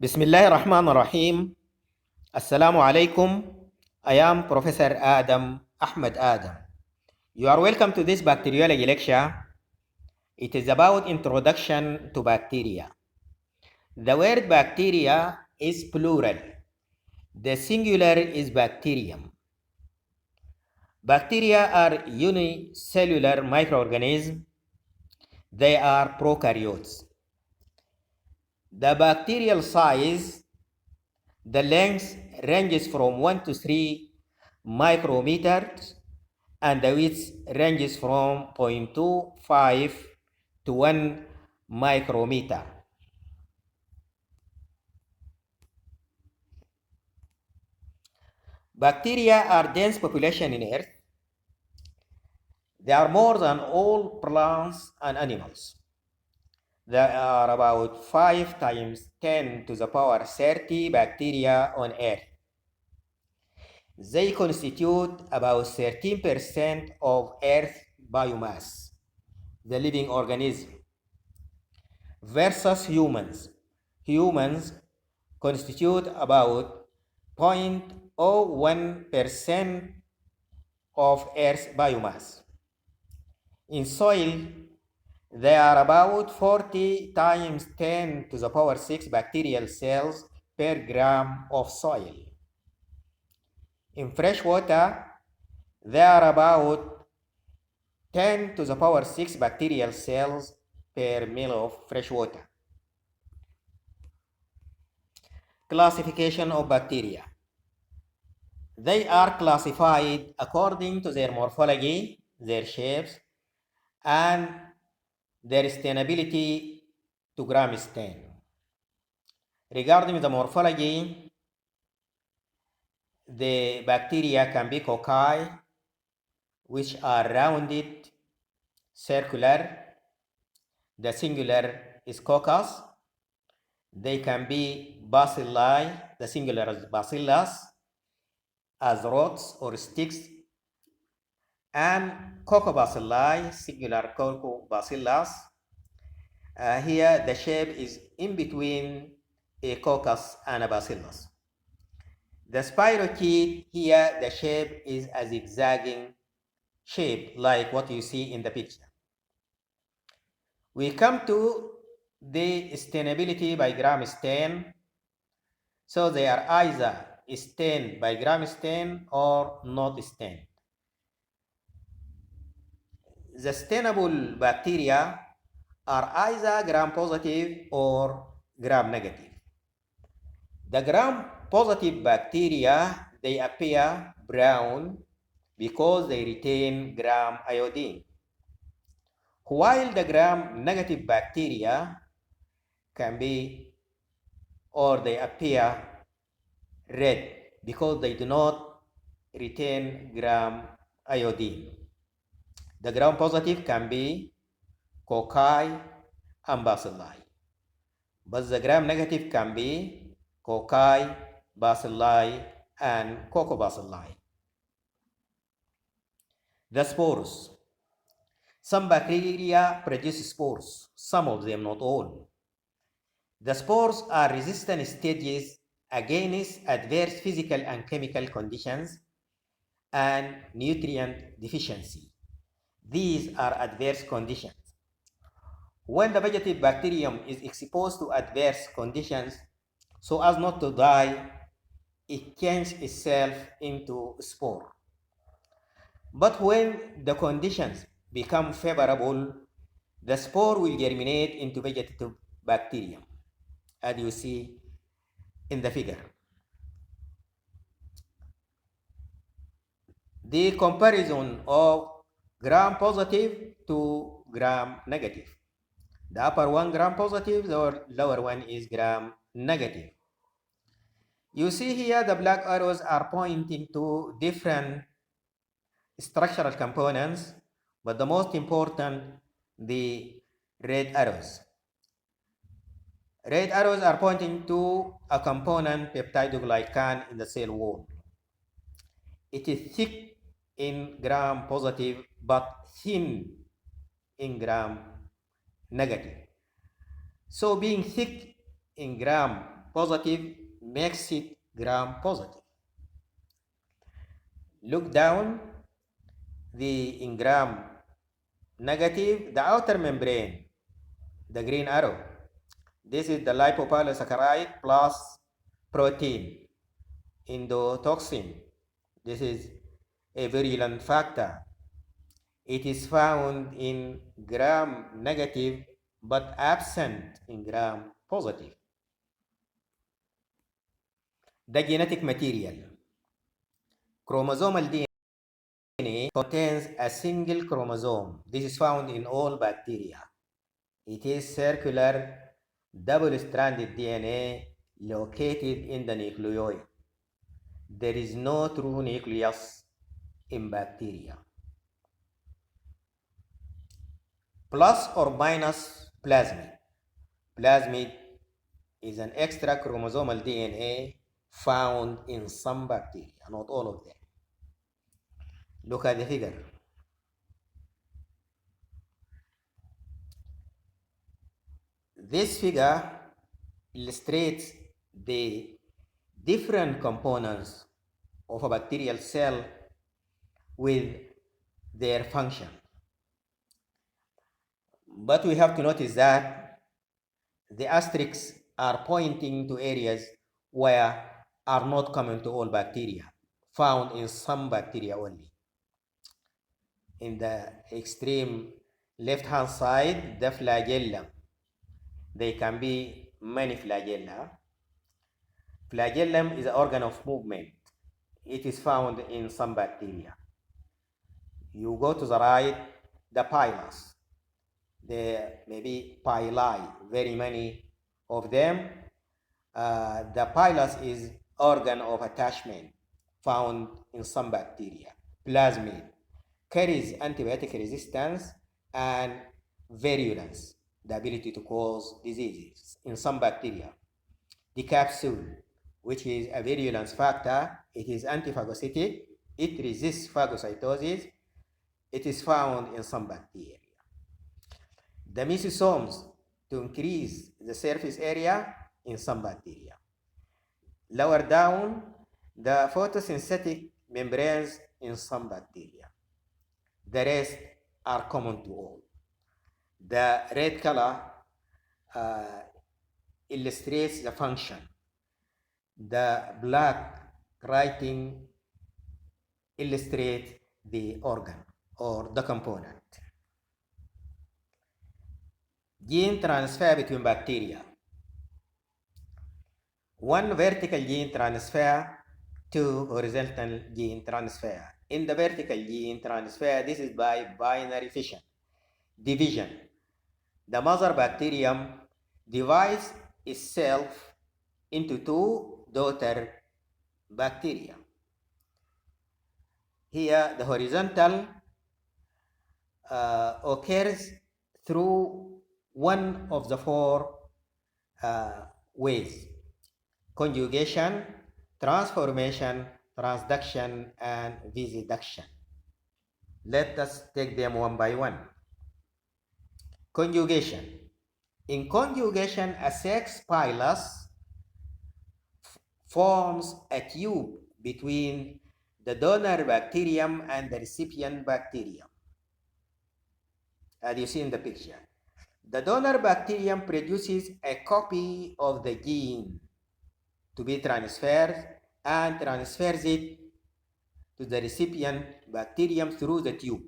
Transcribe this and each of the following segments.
Bismillahir Rahmanir Rahim. Assalamu alaikum. I am Professor Adam Ahmed Adam. You are welcome to this bacteriology lecture. It is about introduction to bacteria. The word bacteria is plural. The singular is bacterium. Bacteria are unicellular microorganisms. They are prokaryotes. The bacterial size, the length ranges from 1 to 3 micrometers and the width ranges from 0.25 to 1 micrometer. Bacteria are dense population in Earth. They are more than all plants and animals. There are about 5 times 10 to the power 30 bacteria on Earth. They constitute about 13% of Earth biomass, the living organism, versus humans. Humans constitute about 0.01% of Earth's biomass. In soil, there are about 40 times 10 to the power 6 bacterial cells per gram of soil. In fresh water, there are about 10 to the power 6 bacterial cells per ml of fresh water. Classification of bacteria. They are classified according to their morphology, their shapes, and their stainability to gram stain. Regarding the morphology, the bacteria can be cocci, which are rounded, circular. The singular is coccus. They can be bacilli, the singular is bacillus, as rods or sticks, and coccobacilli, singular coccobacillus. Here the shape is in between a coccus and a bacillus. The spirochete, here the shape is a zigzagging shape like what you see in the picture. We come to the stainability by gram stain. So they are either stained by gram stain or not stained. The stainable bacteria are either gram positive or gram negative. The gram positive bacteria, they appear brown because they retain gram iodine, while the gram negative bacteria can be, or they appear red because they do not retain gram iodine. The gram positive can be cocci and bacilli, but the gram negative can be cocci, bacilli, and coccobacilli. The spores. Some bacteria produce spores, some of them, not all. The spores are resistant stages against adverse physical and chemical conditions and nutrient deficiency. These are adverse conditions. When the vegetative bacterium is exposed to adverse conditions, so as not to die, it changes itself into spore. But when the conditions become favorable, the spore will germinate into vegetative bacterium, as you see in the figure. The comparison of gram positive to gram negative. The upper one gram positive, the lower one is gram negative. You see here the black arrows are pointing to different structural components, but the most important, the red arrows. Red arrows are pointing to a component peptidoglycan in the cell wall. It is thick in gram positive but thin in gram negative. So being thick in gram positive makes it gram positive. Look down in gram negative, the outer membrane, the green arrow. This is the lipopolysaccharide plus protein, endotoxin. This is a virulent factor. It is found in gram negative but absent in gram positive. The genetic material. Chromosomal DNA contains a single chromosome. This is found in all bacteria. It is circular, double-stranded DNA located in the nucleoid. There is no true nucleus in bacteria. Plus or minus plasmid. Plasmid is an extra chromosomal DNA found in some bacteria, not all of them. Look at the figure. This figure illustrates the different components of a bacterial cell with their function. But we have to notice that the asterisks are pointing to areas where are not common to all bacteria, found in some bacteria only. In the extreme left-hand side, the flagellum. They can be many flagella. Flagellum is an organ of movement. It is found in some bacteria. You go to the right, the pilus. There may be pili, very many of them. The pilus is organ of attachment found in some bacteria. Plasmid carries antibiotic resistance and virulence, the ability to cause diseases in some bacteria. The capsule, which is a virulence factor, it is antiphagocytic, it resists phagocytosis, it is found in some bacteria. The mesosomes, to increase the surface area in some bacteria. Lower down, the photosynthetic membranes in some bacteria. The rest are common to all. The red color illustrates the function. The black writing illustrates the organ or the component. Gene transfer between bacteria. One vertical gene transfer, two horizontal gene transfer. In the vertical gene transfer, this is by binary fission, division. The mother bacterium divides itself into two daughter bacteria. Here, the horizontal occurs through one of the four ways: conjugation, transformation, transduction, and visiduction. Let us take them one by one. Conjugation. In conjugation, a sex pilus forms a tube between the donor bacterium and the recipient bacterium, as you see in the picture. The donor bacterium produces a copy of the gene to be transferred and transfers it to the recipient bacterium through the tube.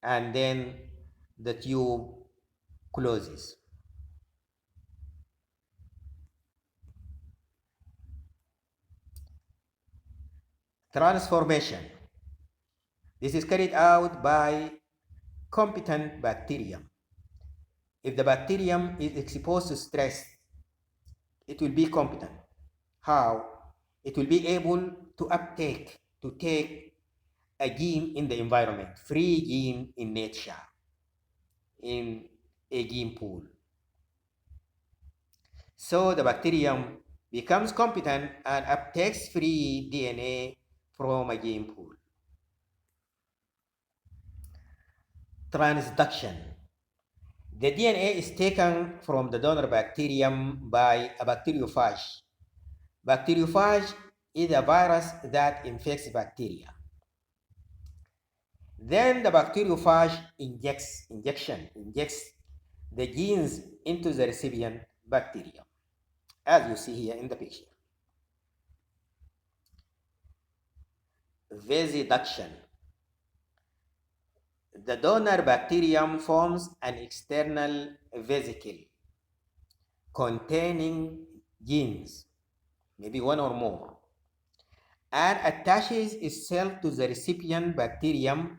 And then the tube closes. Transformation. This is carried out by competent bacterium. If the bacterium is exposed to stress, it will be competent. How? It will be able to take a gene in the environment, free gene in nature, in a gene pool. So the bacterium becomes competent and uptakes free DNA from a gene pool. Transduction. The DNA is taken from the donor bacterium by a bacteriophage. Bacteriophage is a virus that infects bacteria. Then the bacteriophage injects the genes into the recipient bacterium, as you see here in the picture. Vesiduction. The donor bacterium forms an external vesicle containing genes, maybe one or more, and attaches itself to the recipient bacterium.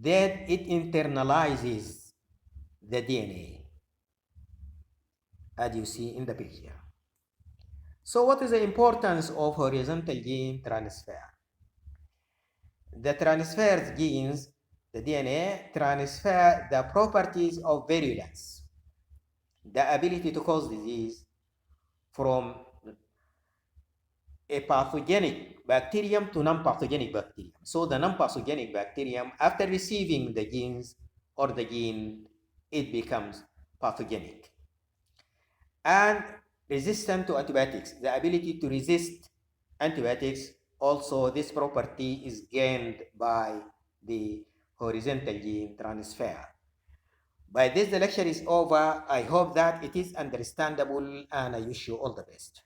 Then it internalizes the DNA, as you see in the picture. So what is the importance of horizontal gene transfer? The transferred genes, the DNA, transfer the properties of virulence, the ability to cause disease, from a pathogenic bacterium to non-pathogenic bacterium. So the non-pathogenic bacterium, after receiving the genes or the gene, it becomes pathogenic. And resistant to antibiotics, the ability to resist antibiotics, also this property is gained by the horizontal gene transfer. By this, the lecture is over. I hope that it is understandable, and I wish you all the best.